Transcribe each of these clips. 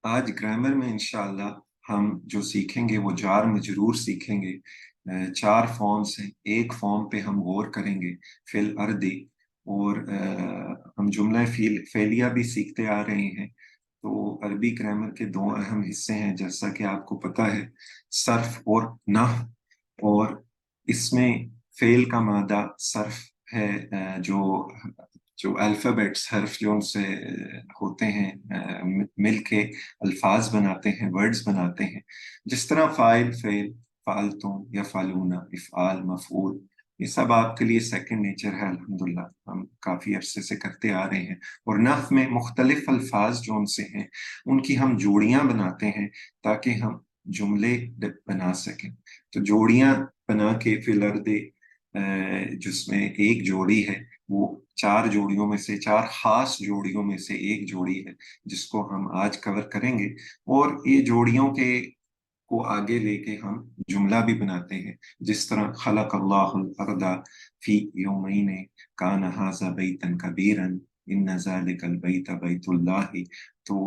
आज ग्रामर में इंशाल्लाह हम जो सीखेंगे वो जार मजरूर सीखेंगे। चार फॉर्म्स हैं। एक फॉर्म पे हम गौर करेंगे, फिल अर्दी। और हम जुमला फेलिया भी सीखते आ रहे हैं। तो अरबी ग्रामर के दो अहम हिस्से हैं, जैसा कि आपको पता है, सर्फ और नहव। और इसमें फेल का मादा सर्फ है। जो जो अल्फाबेट्स हर्फ जो उनसे होते हैं, मिल के अल्फाज बनाते हैं, वर्ड्स बनाते हैं। जिस तरह फाइल, फेल, फालतू या फालूना, इफ़आल, मफूल, ये सब आपके लिए सेकंड नेचर है। अल्हम्दुलिल्लाह हम काफी अरसे से करते आ रहे हैं। और नहव में मुख्तलिफ अल्फाज जो उनसे हैं, उनकी हम जोड़ियां बनाते हैं ताकि हम जुमले बना सकें। तो जोड़ियां बना के फिल अर्दे, जिसमें एक जोड़ी है, वो चार जोड़ियों में से, चार खास जोड़ियों में से एक जोड़ी है जिसको हम आज कवर करेंगे। और ये जोड़ियों के को आगे लेके हम जुमला भी बनाते हैं। जिस तरह खलक़ल्लाहुल अर्दा फी यौमैन कान हाज़ा बैतन कबीरन इन्न ज़ालिकल बैत बैतुल्लाहि। तो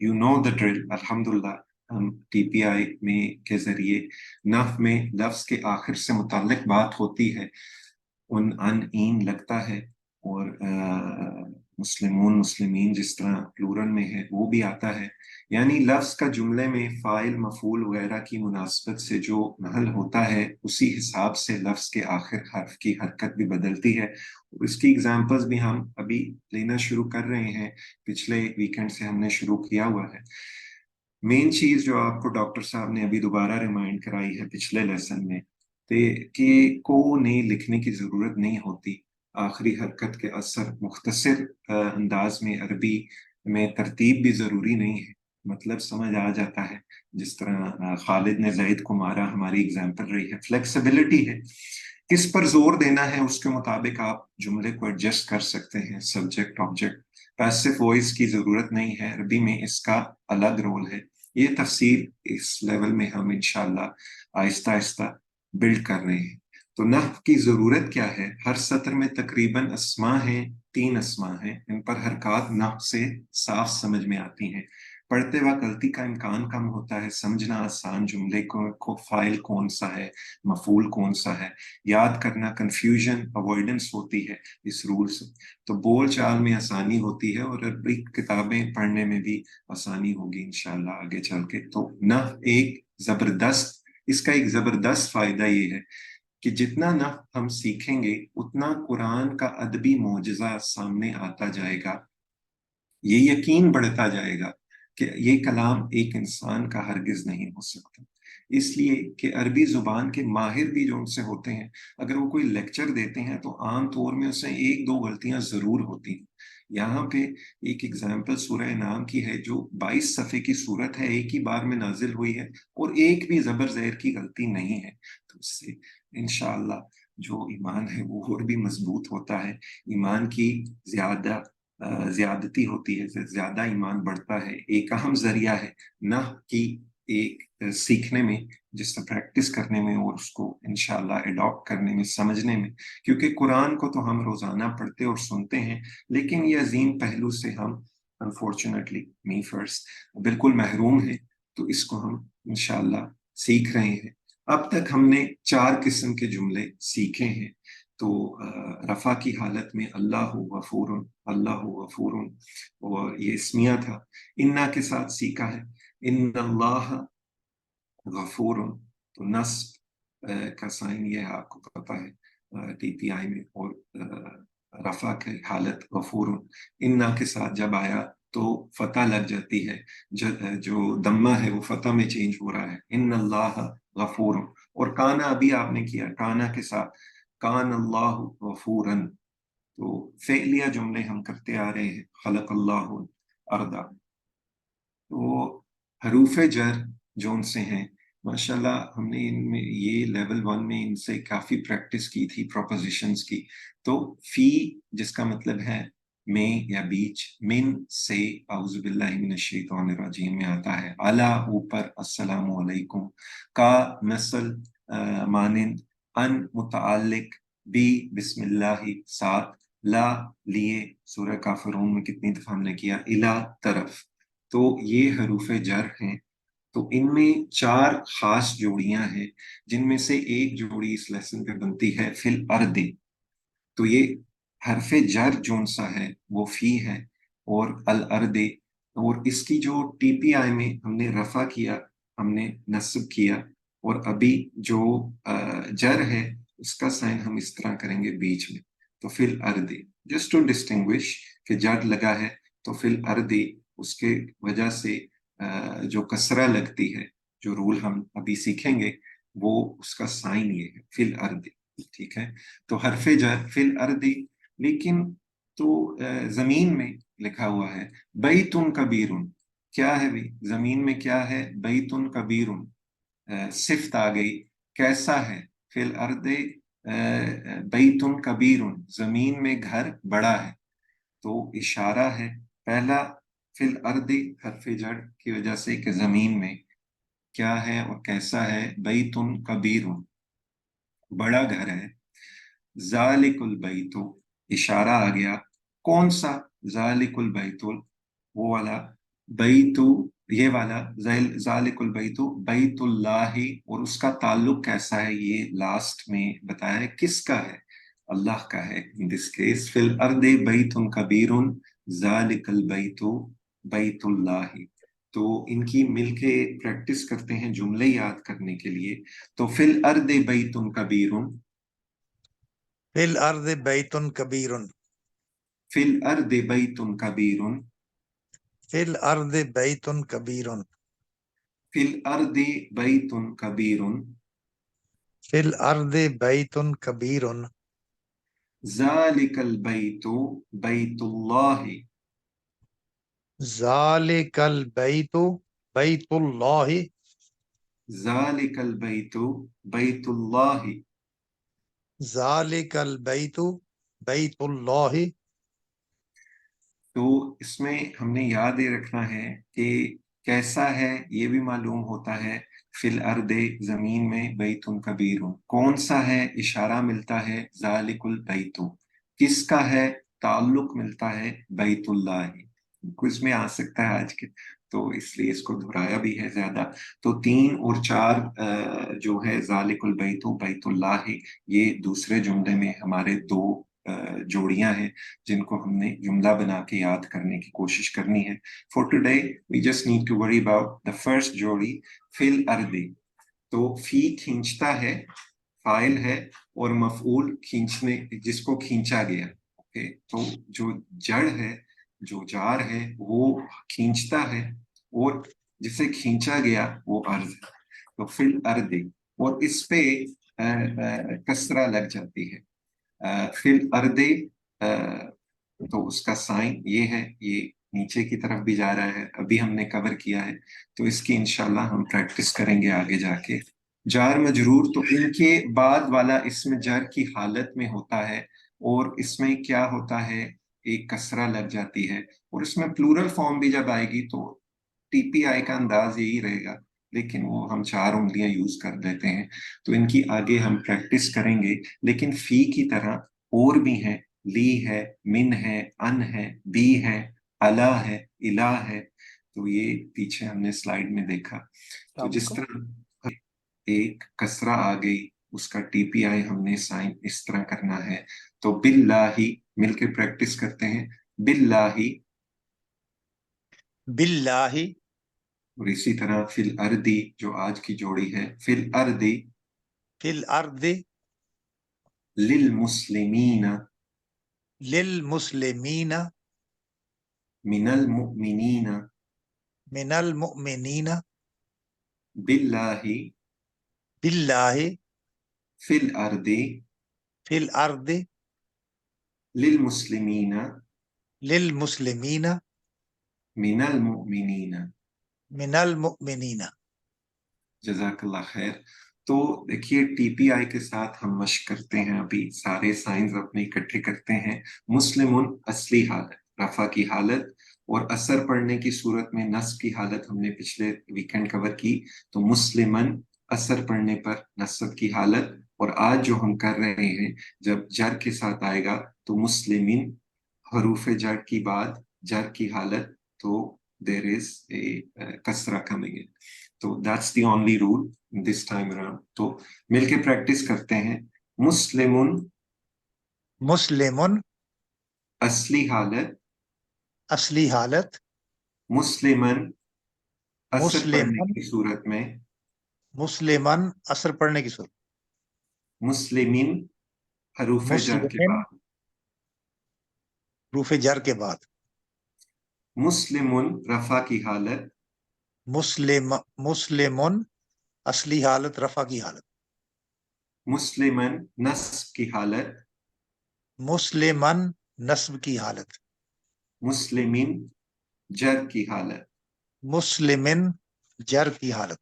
यू नो द ड्रिल। अल्हम्दुलिल्लाह हम टीपीआई में के जरिए नफ में लफ्ज के आखिर से मुताल्लिक बात होती है, उन अन ईन लगता है। और मुस्लिमून, मुस्लिमीन जिस तरह प्लूरल में है वो भी आता है। यानी लफ्ज का जुमले में फाइल, मफूल वगैरह की मुनासबत से जो महल होता है, उसी हिसाब से लफ्ज के आखिर हर्फ की हरकत भी बदलती है। और इसकी एग्जांपल्स भी हम अभी लेना शुरू कर रहे हैं। पिछले वीकेंड से हमने शुरू किया हुआ है। मेन चीज जो आपको डॉक्टर साहब ने अभी दोबारा रिमाइंड कराई है पिछले लेसन में, कि को ने लिखने की जरूरत नहीं होती। आखिरी हरकत के असर मुख्तसर अंदाज में अरबी में तरतीब भी जरूरी नहीं है, मतलब समझ आ जाता है। जिस तरह खालिद ने जैद को मारा हमारी एग्जाम्पल रही है। फ्लेक्सिबिलिटी है, किस पर जोर देना है उसके मुताबिक आप जुमले को एडजस्ट कर सकते हैं। सब्जेक्ट, ऑब्जेक्ट, पैसिव वॉइस की जरूरत नहीं है, अरबी में इसका अलग रोल है। ये तफसीर इस लेवल में हम इंशाल्लाह आहिस्ता आहिस्ता बिल्ड कर रहे हैं। तो नहव की जरूरत क्या है? हर सत्र में तकरीबन अस्मा हैं, तीन अस्मा हैं। इन पर हरकत नहव से साफ समझ में आती हैं। पढ़ते वक्त गलती का इम्कान कम होता है, समझना आसान। जुमले को फाइल कौन सा है, मफूल कौन सा है, याद करना, कंफ्यूजन अवॉइडेंस होती है इस रूल से। तो बोल चाल में आसानी होती है और अरबी किताबें पढ़ने में भी आसानी होगी इंशाल्लाह आगे चल के। तो नह एक जबरदस्त, इसका एक जबरदस्त फायदा ये है कि जितना नह हम सीखेंगे उतना कुरान का अदबी मोजज़ा सामने आता जाएगा। ये यकीन बढ़ता जाएगा कि ये कलाम एक इंसान का हरगिज नहीं हो सकता। इसलिए कि अरबी जुबान के माहिर भी जो उनसे होते हैं, अगर वो कोई लेक्चर देते हैं तो आम तौर में उसमें एक दो गलतियां जरूर होती हैं। यहाँ पे एक एग्जाम्पल सूरह नाम की है, जो 22 सफ़े की सूरत है, एक ही बार में नाजिल हुई है और एक भी जबर ज़ेर की गलती नहीं है। तो उससे इंशाअल्लाह जो ईमान है वो और भी मजबूत होता है। ईमान की ज्यादा ज्यादती होती है, ज्यादा ईमान बढ़ता है। एक अहम जरिया है ना कि एक सीखने में, जिससे प्रैक्टिस करने में और उसको इंशाल्लाह अडॉप्ट करने में, समझने में। क्योंकि कुरान को तो हम रोजाना पढ़ते और सुनते हैं, लेकिन ये अजीम पहलू से हम अनफॉर्चुनेटली, मी फर्स्ट, बिल्कुल महरूम है। तो इसको हम इंशाल्लाह सीख रहे हैं। अब तक हमने चार किस्म के जुमले सीखे हैं। तो रफा की हालत में अल्लाह गफूरुन, अल्लाह गफूरुन, और ये इसमिया था। इन्ना के साथ सीखा है, इन्नल्लाह गफूरुन। तो नस्ब का साइन ये है, आपको पता है टीपीआई में। और रफा की हालत गफूरुन, इन्ना के साथ जब आया तो फतह लग जाती है। जो दम्मा है वो फतह में चेंज हो रहा है, इन्नल्लाह गफूरुन। और काना अभी आपने किया, काना के साथ कान अल्लाह गफूरन। तो फेलिया जुमले हम करते आ रहे हैं, खलक अल्लाह अर्दा। तो हरूफ जर जो उनसे हैं, माशाल्लाह हमने इनमें ये लेवल वन में इनसे काफी प्रैक्टिस की थी, प्रोपोजिशंस की। तो फी जिसका मतलब है में या बीच, मिन से औज़ु बिल्लाहि मिनश शैतानिर रजीम में आता है, अला ऊपर, अस्सलामु अलैकुम, का मसल मानिंद, अन मुतअल्लिक, बी बिस्मिल्लाहि साथ, لا لیے سورہ کافرون میں کتنی دفعہ ہم نے کیا، الا طرف، تو یہ حروف جر ہیں. تو ان میں 4 خاص جوڑیاں ہیں جن میں سے ایک جوڑی اس لیسن پہ بنتی ہے فی الارض. تو یہ حرف جر جون سا ہے وہ فی ہے، اور الارض، اور اس کی جو ٹی پی آئی میں ہم نے رفع کیا، ہم نے نصب کیا، اور ابھی جو جر ہے اس کا سائن ہم اس طرح کریں گے بیچ میں. تو فی الارض، جسٹ ٹو ڈسٹنگوش کہ جر لگا ہے تو فی الارض، اس کے وجہ سے جو کسرہ لگتی ہے، جو رول ہم ابھی سیکھیں گے وہ اس کا سائن یہ ہے فی الارض. ٹھیک ہے، تو حرف جر فی الارض، لیکن تو زمین میں لکھا ہوا ہے بیت کبیر. کیا ہے بھی زمین میں، کیا ہے؟ بیت کبیر، صفت آ گئی، کیسا ہے؟ فی الارض بیت کبیر، زمین میں گھر بڑا ہے. تو اشارہ ہے پہلا فی الارض حرف جر کی وجہ سے کہ زمین میں کیا ہے اور کیسا ہے، بیت کبیر، بڑا گھر ہے. ذالک البیت، اشارہ آ گیا، کون سا؟ ذالک البیت، وہ والا، بیت، یہ والا، ذالک البیت بیت اللہ، اور اس کا تعلق کیسا ہے یہ لاسٹ میں بتایا ہے، کس کا ہے؟ اللہ کا ہے. ان دس کیس فی الارض بیت کبیر ذالک البیت بیت اللہ. تو ان کی مل کے پریکٹس کرتے ہیں جملے یاد کرنے کے لیے. تو فی الارض بیت کبیر، فی الارض بیت کبیر، فی الارض بیت کبیر، فی الارض بیت کبیر، فی الارض بیت کبیر، فی الارض بیت کبیر، ذالک البیت بیت اللہ، ذالک البیت بیت اللہ، ذالک البیت بیت اللہ. ذالک البیت بیت اللہ. تو اس میں ہم نے یاد یہ رکھنا ہے کہ کیسا ہے یہ بھی معلوم ہوتا ہے. فی الارض، زمین میں، بیت کبیر، کون سا ہے؟ اشارہ ملتا ہے ذالک البیت. کس کا ہے؟ تعلق ملتا ہے بیت اللہ. کچھ میں آ سکتا ہے آج کے، تو اس لیے اس کو دہرایا بھی ہے زیادہ. تو 3 اور 4 جو ہے ذالک البیت بیت اللہ، یہ دوسرے جملے میں ہمارے 2 جوڑیاں ہیں جن کو ہم نے جملہ بنا کے یاد کرنے کی کوشش کرنی ہے. For today we just need to worry about the first جوڑی فی الارض. تو فی کھینچتا ہے، فاعل ہے، اور مفعول کھینچنے، جس کو کھینچا گیا. اوکے، تو جو جڑ ہے، جو جار ہے، وہ کھینچتا ہے، اور جسے کھینچا گیا وہ ارض ہے. تو فی الارض، اور اس پہ کسرہ لگ جاتی ہے. فی الارض، تو اس کا سائن یہ ہے، یہ نیچے کی طرف بھی جا رہا ہے، ابھی ہم نے کور کیا ہے. تو اس کی انشاءاللہ ہم پریکٹس کریں گے آگے جا کے. جار مجرور، تو ان کے بعد والا اسم جر کی حالت میں ہوتا ہے، اور اس میں کیا ہوتا ہے، ایک کسرہ لگ جاتی ہے. اور اس میں پلورل فارم بھی جب آئے گی تو ٹی پی آئی کا انداز یہی رہے گا، لیکن وہ ہم 4 انگلیاں یوز کر دیتے ہیں. تو ان کی آگے ہم پریکٹس کریں گے. لیکن فی کی طرح اور بھی ہیں، لی ہے، من ہے، ان ہے، بی ہے، الا ہے، الہ ہے. تو یہ پیچھے ہم نے سلائیڈ میں دیکھا. تو جس طرح ایک کسرہ آ گئی، اس کا ٹی پی آئی ہم نے سائن اس طرح کرنا ہے. تو باللہ، مل کے پریکٹس کرتے ہیں، باللہ. باللہ، اور اسی طرح فی الارض، جو آج کی جوڑی ہے، فی الارض فی الارض للمسلمین للمسلمین من المؤمنین من المؤمنین باللہ باللہ فی الارض فی الارض للمسلمین للمسلمین من المؤمنین. من المؤمنین. جزاک اللہ خیر. تو دیکھیے ٹی پی آئی کے ساتھ ہم مشق کرتے ہیں، ابھی سارے سائنز اپنے اکٹھے کرتے ہیں. مسلمن اصلی حالت، رفع کی حالت، اور اثر پڑنے کی صورت میں نصب کی حالت ہم نے پچھلے ویکنڈ کور کی. تو مسلمن اثر پڑنے پر نصب کی حالت. اور آج جو ہم کر رہے ہیں، جب جر کے ساتھ آئے گا तो मुस्लिमिन हरूफ जर की बाद जर की हालत तो there is a kasra coming in. तो that's the only rule this time around. तो मिलके प्रैक्टिस करते हैं. मुस्लिमुन मुस्लिमुन असली हालत, असली हालत, मुस्लिमन असर पढ़ने मुस्लिमन की सूरत में, मुस्लिमन असर पढ़ने की सूरत, मुस्लिमिन हरूफ जर के मुस्लिमिन बाद, रूफे जर के बाद, मुस्लिमुन रफा की हालत, मुस्लिमुन असली हालत रफा की हालत, मुस्लिमन नस्ब की हालत, मुस्लिमन नस्ब की हालत, मुस्लिमिन जर की हालत. मुस्लिमिन जर की हालत.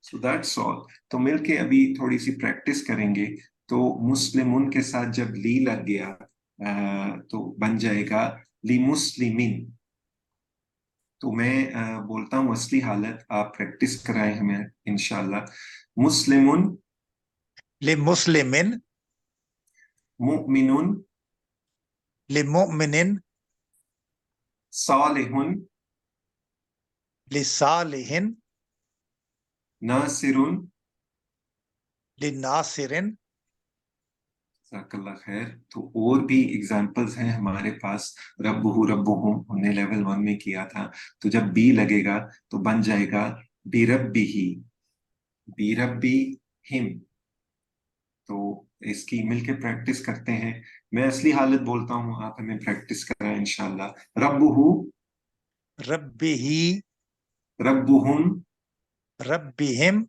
So that's all. तो मिलके अभी थोड़ी सी प्रैक्टिस करेंगे. तो मुस्लिमुन के साथ जब ली लग गया तो बन जाएगा ली मुस्लिमिन. तो मैं बोलता हूँ असली हालत, आप प्रैक्टिस कराएं हमें इंशाल्लाह. मुस्लिमुन ले मुस्लिमिन, मुमिनुन ले मुमिनिन, सालिहुन ले सालिहिन, नासिरुन. ले नासिरिन. जज़ाकल्लाह खैर. तो और भी एग्जाम्पल्स हैं हमारे पास. रब्बुहु रब्बुहुम हमने लेवल 1 में किया था. तो जब बी लगेगा तो बन जाएगा बिरब्बिही, बिरब्बी हिम. तो इसकी मिलके प्रैक्टिस करते हैं. मैं असली हालत बोलता हूँ, आप हमें प्रैक्टिस कराएं इंशाल्लाह. रब्बुहु रब्बिही, रब्बुहुम रब्बिहिम,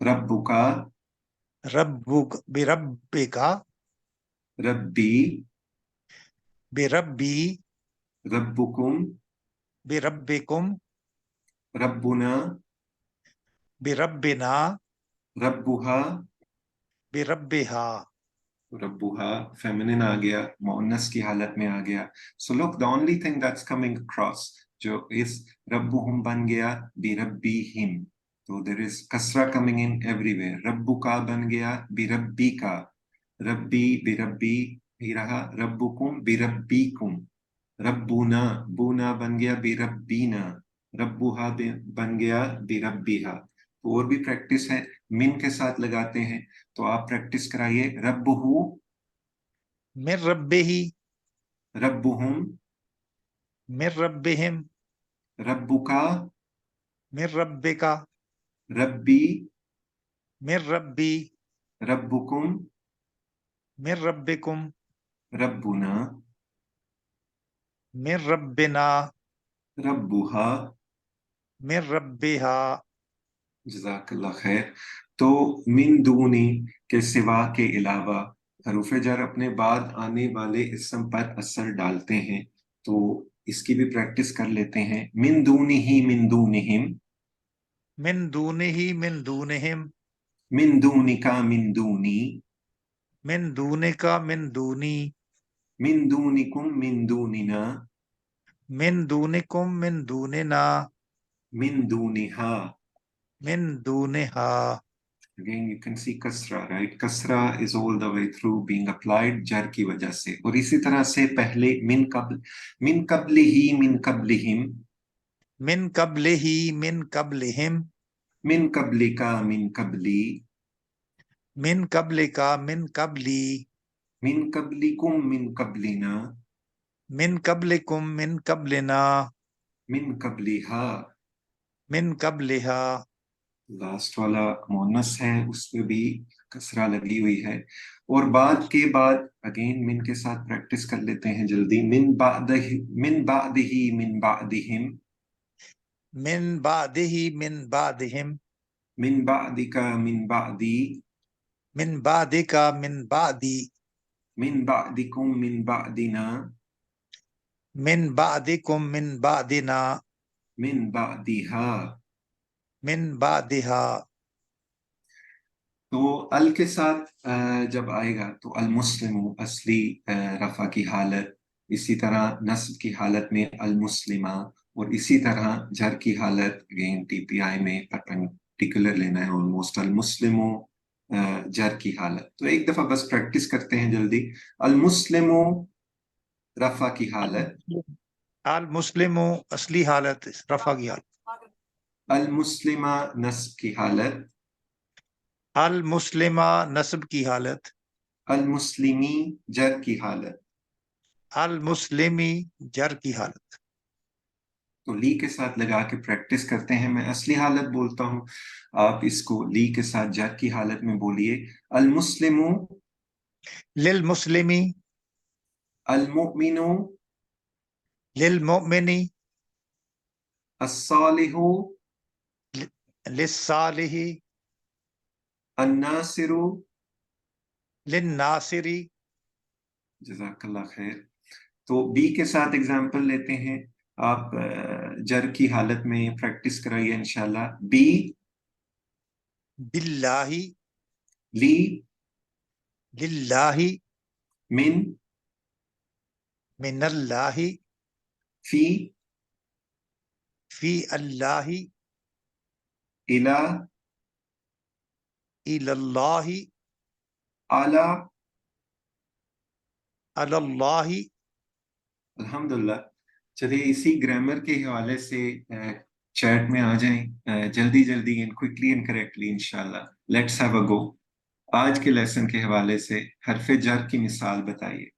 रब्बुका रब्बुक बिरब्बिका, रब्बी बिरब्बी, रब्बुकुम बिरब्बिकुम, रब्बुना बिरब्बिना, रब्बुहा. बिरब्बिहा. रब्बुहा फेमिनिन आ गया, मुअन्नस की हालत में आ गया. So look, the only thing that's coming across जो इस रब्बुहुम बन गया बिरब्बिहिम. तो देयर इज कसरा कमिंग इन एवरीवेयर. रब्बुका बन गया बिरब्बिका, रब्बी बिरब्बी ही रहा. रब्बुकुम बिरब्बिकुम. रब्बुना बुना बन गया बिरब्बीना. रब्बुहा बन गया बिरब्बिहा. तो और भी प्रैक्टिस है, मिन के साथ लगाते हैं. तो आप प्रैक्टिस कराइए. रब्बुहु मिर रब्बिही, रब्बुहुम मिर रब्बिहिम, रब्बुका मिर रब्बिका, रब्बी मिर रब्बी, रब्बुकुम मिर रब्बिकुम, रब्बुना मिर रब्बिना, रब्बुहा. मिर रब्बिहा. जज़ाकल्लाह खैर. तो मिन दूनी के सिवा के अलावा हरूफ जर अपने बाद आने वाले इस्म पर असर डालते हैं. तो इसकी भी प्रैक्टिस कर लेते हैं. मिन दूनी ही मिन दूनिहिम, मिन दूनिही, मिन दूनिहिम, मिन दूनिका मिन दूनी, मिन दूनिका, मिन दूनी, मिन दूनिकुम मिन दूनिना, मिन दूनिकुम, मिन दूनिना, मिन दूनिहा. मिन दूनिहा. Again, you can see kasra, right? Kasra is all the way through being applied jar की वजह से. और इसी तरह से पहले मिन कबलिही मिन कबलिहिम, मिन कबलिही, मिन कबलिहिम, मिन कबलिका मिन कबली, मिन कबलिका, मिन कबली, मिन कबलिकुम मिन कबलिना, मिन कबलिकुम, मिन कबलिना, मिन कबलिहा. मिन कबलिहा. लास्ट वाला मोनस है, उसपे भी कसरा लगी हुई है. और बाद के बाद अगेन मिन के साथ प्रैक्टिस कर लेते हैं जल्दी. मिन बादिही मिन बादिहिम, मिन बादिही, मिन बादिहिम, मिन बादिका मिन बादी, मिन बादिका, मिन बादी, मिन बादिकुम मिन बादिना, मिन बादिकुम, मिन बादिना, मिन बादिहा. मिन बादिहा. तो अल के साथ जब आएगा तो अल मुस्लिम असली रफा की हालत. इसी तरह नस्ब की हालत में अल मुस्लिमा. और इसी तरह जर की हालत अगेन टीपीआई में परपेंडिकुलर लेना है ऑलमोस्ट. अल मुस्लिमो जर की हालत। तो एक दफा बस प्रैक्टिस करते हैं जल्दी। अल मुस्लिमो रफा की हालत, अल मुस्लिमो असली हालत रफा की हालत, अल मुस्लिमा नस्ब की हालत, अल मुस्लिमा नस्ब की हालत, अल मुस्लिमी जर की हालत। अल मुस्लिमी जर की हालत। तो ली के साथ लगा के प्रैक्टिस करते हैं। मैं असली हालत बोलता हूँ, आप इसको ली के साथ जर की हालत में बोलिए। अल मुस्लिमु, लिल मुस्लिमी, अल मुमिनु, लिल मोमिनी, अस्सालिहु, लिस्सालिही, अन्नासिरु। लिन नासिरी। जज़ाकल्लाह खैर। तो बी के साथ एग्जाम्पल लेते हैं। आप जर की हालत में प्रैक्टिस कराइए इंशाल्लाह। बी, बिल्लाही, ली, लिल्लाही, मिन, मिनल्लाही, फी, फी अल्लाही, इला, इलल्लाही, आला। अलल्लाही। अल्हम्दुलिल्लाह। चलिए इसी ग्रामर के हवाले से चैट में आ जाएं जल्दी जल्दी एंड क्विकली एंड करेक्टली इंशाल्लाह। लेट्स हैव अ गो। आज के लेसन के हवाले से हरफ जर की मिसाल बताइए।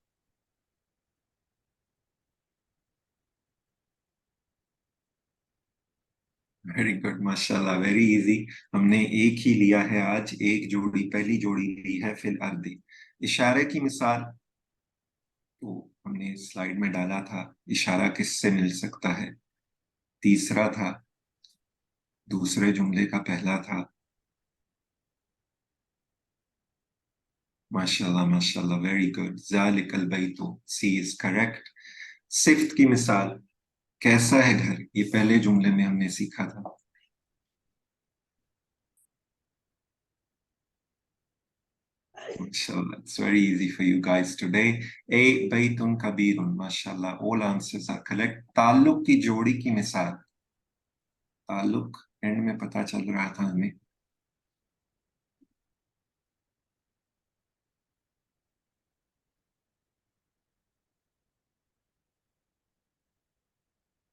वेरी गुड, माशाल्लाह, वेरी इजी। हमने एक ही लिया है आज, एक जोड़ी, पहली जोड़ी ली है फिल अर्दी। इशारे की मिसाल तो हमने स्लाइड में डाला था, इशारा किससे मिल सकता है। तीसरा था, दूसरे जुमले का पहला था। माशाल्लाह माशाल्लाह, वेरी गुड। ज़ालिकल बैतु, सी इज करेक्ट। सिफ्त की मिसाल, कैसा है घर, ये पहले जुमले में हमने सीखा था। Mashallah, it's very easy for you guys today. A baytun kabirun, mashallah, all answers are correct. ताल्लुक की जोड़ी की मिसाल, ताल्लुक एंड में पता चल रहा था हमें।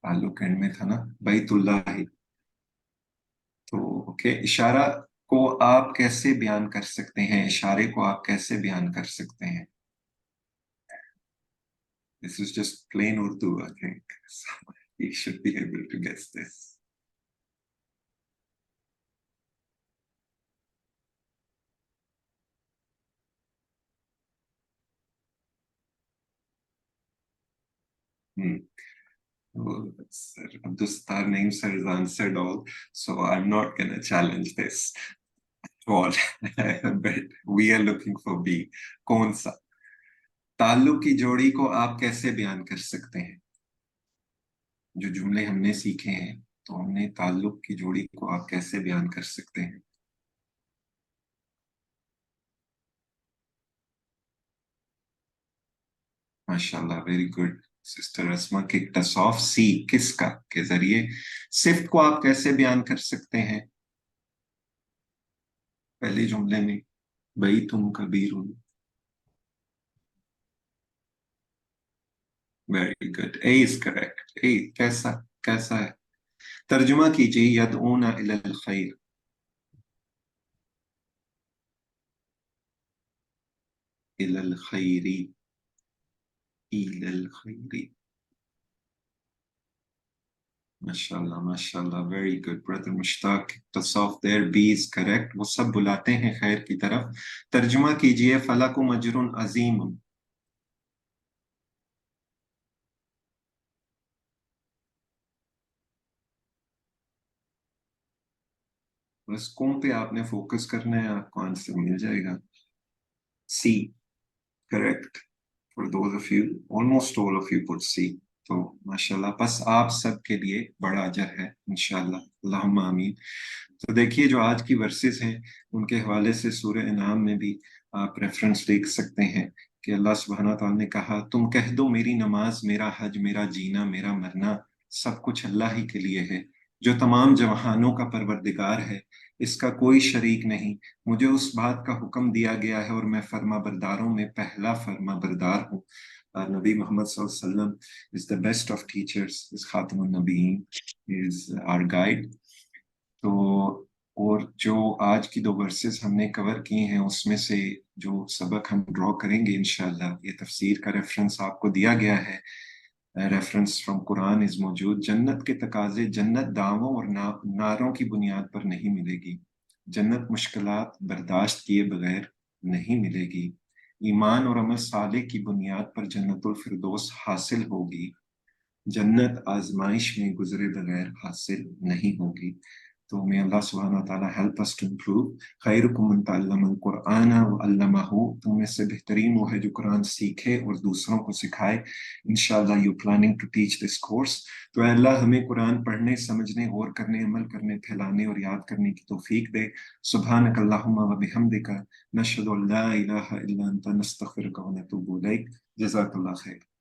ताल्लुक एंड में था ना, बैतुल्लाह। तो ओके, इशारा को आप कैसे बयान कर सकते हैं, इशारे को आप कैसे बयान कर सकते हैं। This is just plain Urdu, I think. So you should be able to guess this. Hmm. Well, Sir Abdustar name sir has answered all, so I'm not gonna challenge this at all. But we are looking for B. कौन सा ताल्लुक की जोड़ी को आप कैसे बयान कर सकते हैं। जो जुमले हमने सीखे हैं, तो हमने ताल्लुक की जोड़ी को आप कैसे बयान कर सकते हैं। माशाल्लाह, very good. Sister Asma kicked us off. See, किसका, के जरिए। सिफ्त को आप कैसे बयान कर सकते हैं, पहले जुमले में, बई तुम कबीरुन। Very good, A is correct. A, कैसा, कैसा है। तर्जुमा कीजिए, यदऊना इलल खैर। इलल खैरी, इलल खैरी। माशाल्लाह माशाल्लाह, वेरी गुड ब्रदर मुश्ताक। तसौफ देयर, बी इज करेक्ट। वो सब बुलाते हैं खैर की तरफ। तर्जुमा कीजिए, फलक मजरुन अजीम। बस कौन पे आपने फोकस करना है, आपको आंसर मिल जाएगा। C, correct. For those of you, almost all of you put C. तो माशाल्लाह, बस आप सब के लिए बड़ा अजर है इंशाल्लाह, अल्लाहुम्मा आमीन। तो देखिए, जो आज की वर्सेस हैं, उनके हवाले से सूरह इनाम में भी आप रेफरेंस देख सकते हैं कि अल्लाह सुब्हाना तआला ने कहा, तुम कह दो मेरी नमाज, मेरा हज, मेरा जीना, मेरा मरना, सब कुछ अल्लाह ही के लिए है, जो तमाम जहानों का परवरदिगार है। इसका कोई शरीक नहीं, मुझे उस बात का हुक्म दिया गया है और मैं फर्मा बरदारों में पहला फर्मा बरदार हूँ. नबी मोहम्मद सल्लल्लाहु अलैहि वसल्लम is the best of teachers, is खातिमुन नबीयीन, is our guide. तो और जो आज की 2 वर्सेस हमने कवर की हैं उसमें से जो सबक हम ड्रॉ करेंगे इंशाल्लाह, ये तफसीर का रेफरेंस आपको दिया गया है, रेफरेंस फ्रॉम कुरान इज मौजूद. जन्नत के तकाजे जन्नत दावों और नारों की बुनियाद पर नहीं मिलेगी. जन्नत मुश्किलात बर्दाश्त किए बगैर नहीं मिलेगी. ईमान और अमल साले की बुनियाद पर जन्नतुल फिरदौस हासिल होगी. जन्नत आजमाइश में गुजरे बगैर हासिल नहीं होगी. तो may Allah subhanahu wa ta'ala help us to improve. खैरुकुम मन तअल्लमा अल-कुरआन व अल्लमहु, तुम में से बेहतरीन वो है जो कुरान सीखे और दूसरों को सिखाए. इंशाल्लाह you planning to teach this course. तो अल्लाह हमें कुरान पढ़ने, समझने, और करने, अमल करने, फैलाने और याद करने की तौफीक दे. सुब्हानक अल्लाहुम्मा व बिहम्दिका नशहदु अन ला इलाहा इल्ला अंता नस्तगफिरुका व नतूबु इलैक. जज़ाकल्लाह खैर.